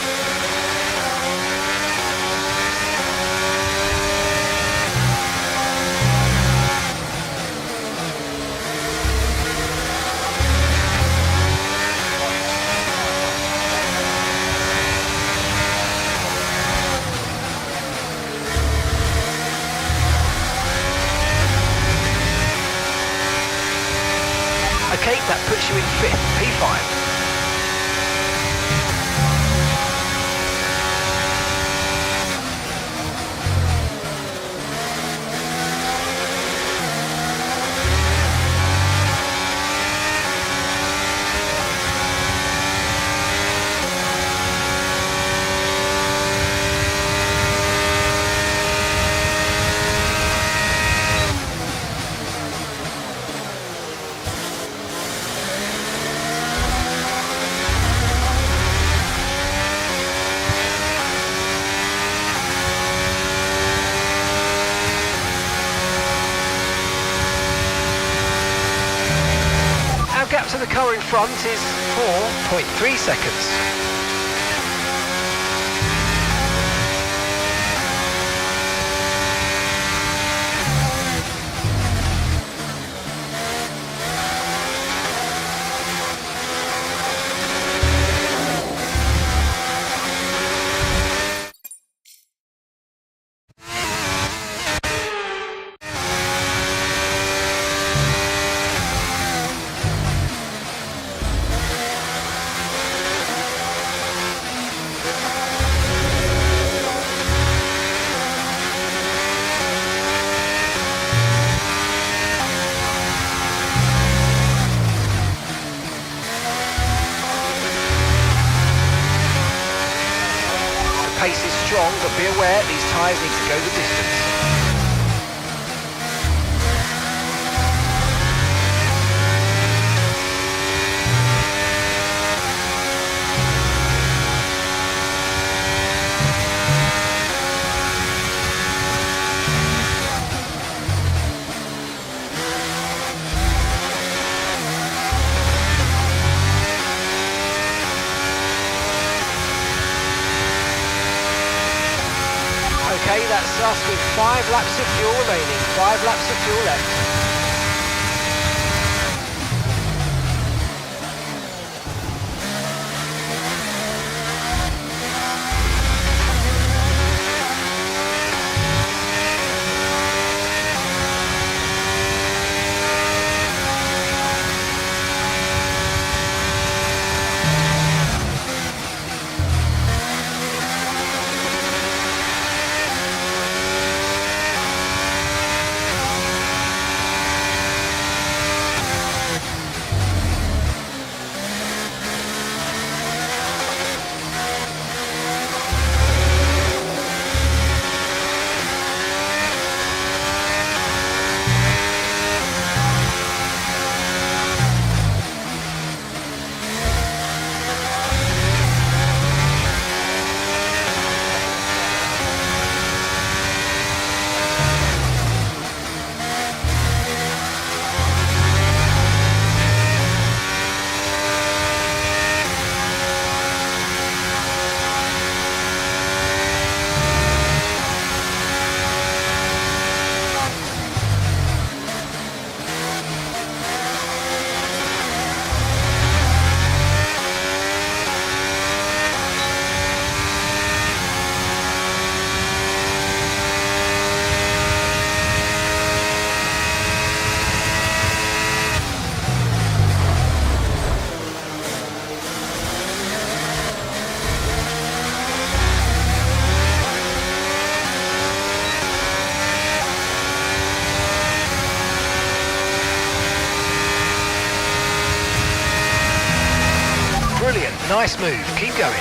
Okay, that puts you in 5th, P5. Gap to the car in front is 4.3 seconds. Pace is strong, but be aware these tyres need to go the distance. Okay, that's us with 5 laps of fuel remaining. 5 laps of fuel left. Brilliant, nice move, keep going.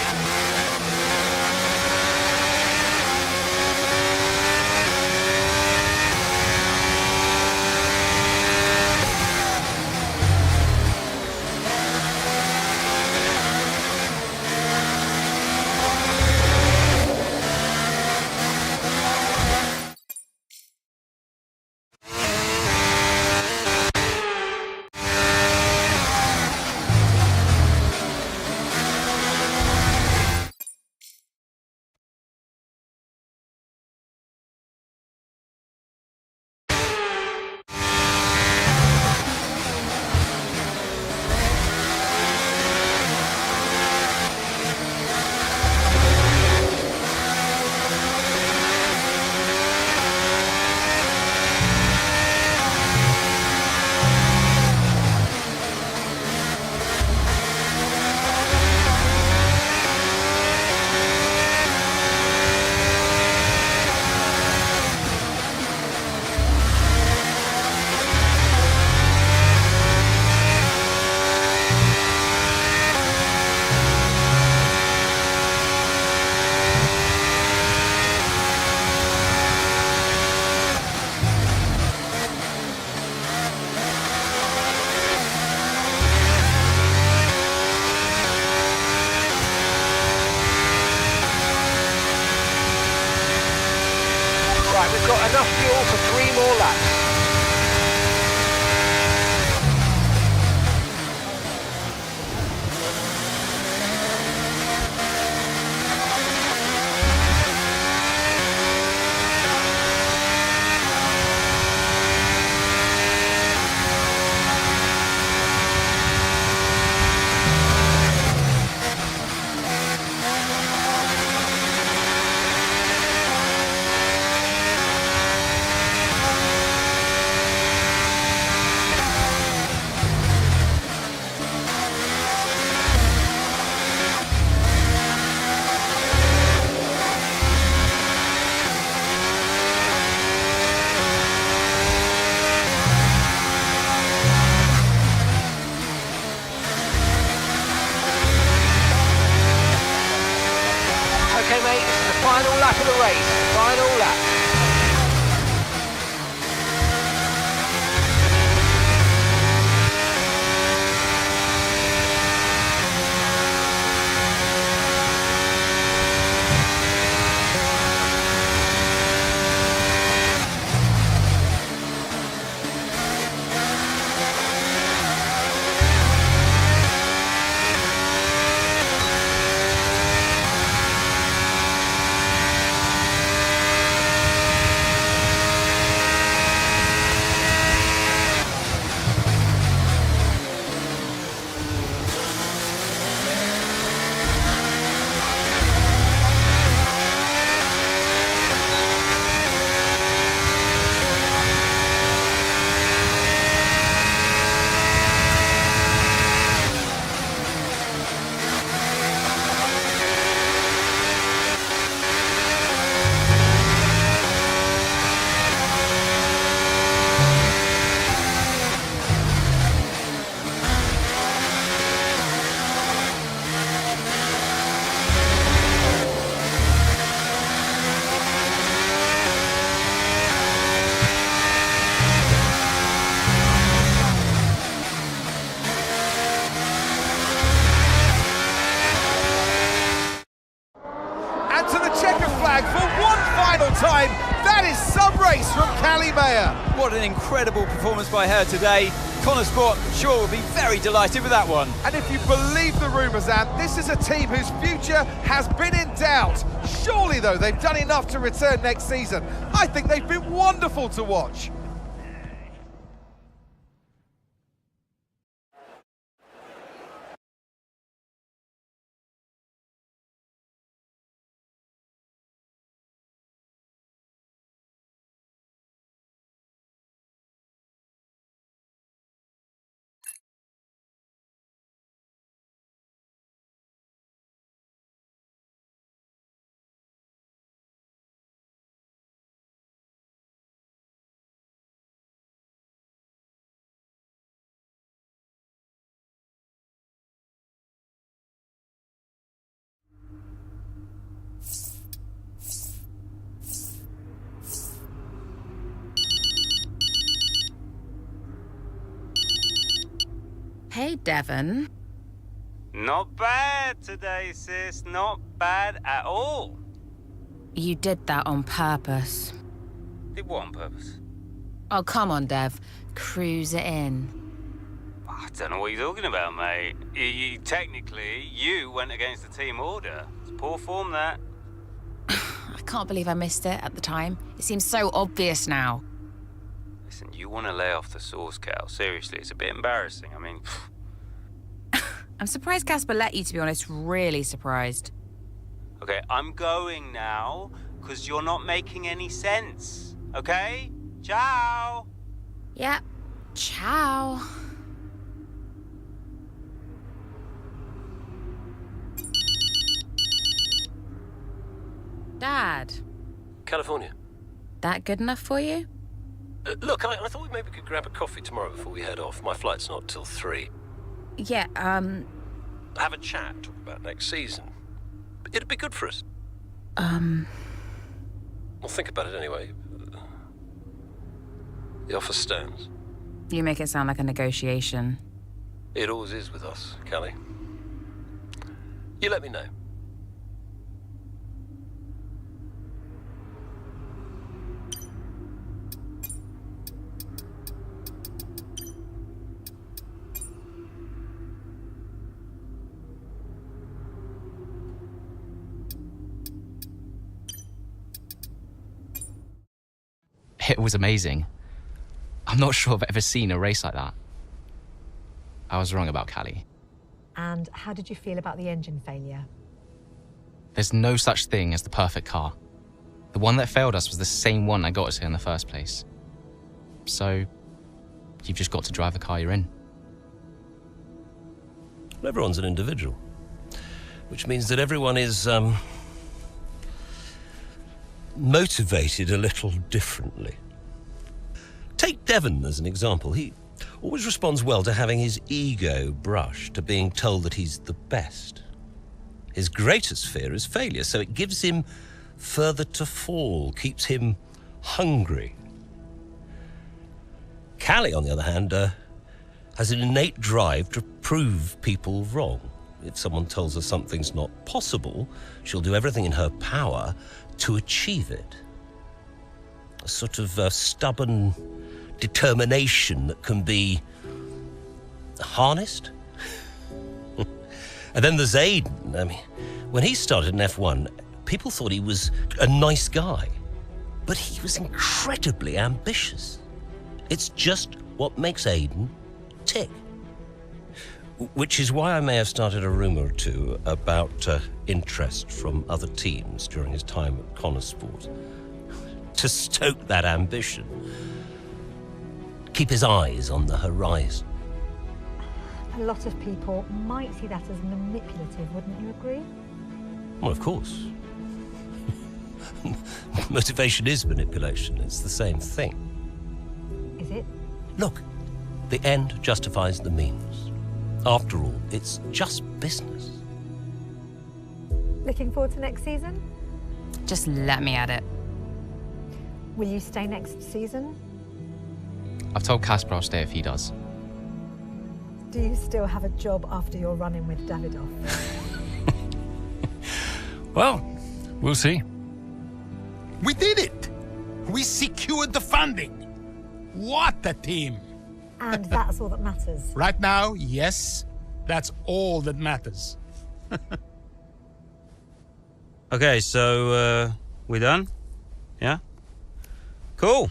race, final lap. And to the checker flag for one final time. That is some race from Callie Mayer. What an incredible performance by her today. Connor Sport, sure, will be very delighted with that one. And if you believe the rumours, Anne, this is a team whose future has been in doubt. Surely, though, they've done enough to return next season. I think they've been wonderful to watch. Hey, Devon. Not bad today, sis. Not bad at all. You did that on purpose. Did what on purpose? Oh, come on, Dev. Cruise it in. I don't know what you're talking about, mate. Technically, you went against the team order. It's poor form, that. I can't believe I missed it at the time. It seems so obvious now. Listen, you want to lay off the sauce, Cal. Seriously, it's a bit embarrassing. I mean... I'm surprised Casper let you, to be honest. Really surprised. Okay, I'm going now, because you're not making any sense. Okay? Ciao! Yeah. Ciao. Dad. California. That good enough for you? Look, I thought we maybe could grab a coffee tomorrow before we head off. My flight's not till 3. Yeah, Have a chat, talk about next season. It'd be good for us. Well, think about it anyway. The offer stands. You make it sound like a negotiation. It always is with us, Callie. You let me know. It was amazing. I'm not sure I've ever seen a race like that. I was wrong about Callie. And how did you feel about the engine failure? There's no such thing as the perfect car. The one that failed us was the same one that got us here in the first place. So, you've just got to drive the car you're in. Everyone's an individual, which means that everyone is, motivated a little differently. Take Devon as an example. He always responds well to having his ego brushed, to being told that he's the best. His greatest fear is failure, so it gives him further to fall, keeps him hungry. Callie, on the other hand, has an innate drive to prove people wrong. If someone tells her something's not possible, she'll do everything in her power to achieve it. A sort of stubborn determination that can be harnessed. And then there's Aiden. I mean, when he started in F1, people thought he was a nice guy, but he was incredibly ambitious. It's just what makes Aiden tick. Which is why I may have started a rumour or two about interest from other teams during his time at Connorsport. To stoke that ambition. Keep his eyes on the horizon. A lot of people might see that as manipulative, wouldn't you agree? Well, of course. Motivation is manipulation. It's the same thing. Is it? Look, the end justifies the means. After all, it's just business. Looking forward to next season? Just let me at it. Will you stay next season? I've told Casper I'll stay if he does. Do you still have a job after your run-in with Davidoff? Well, we'll see. We did it! We secured the funding! What a team! And that's all that matters. Right now, yes, that's all that matters. Okay, so, we done? Yeah? Cool.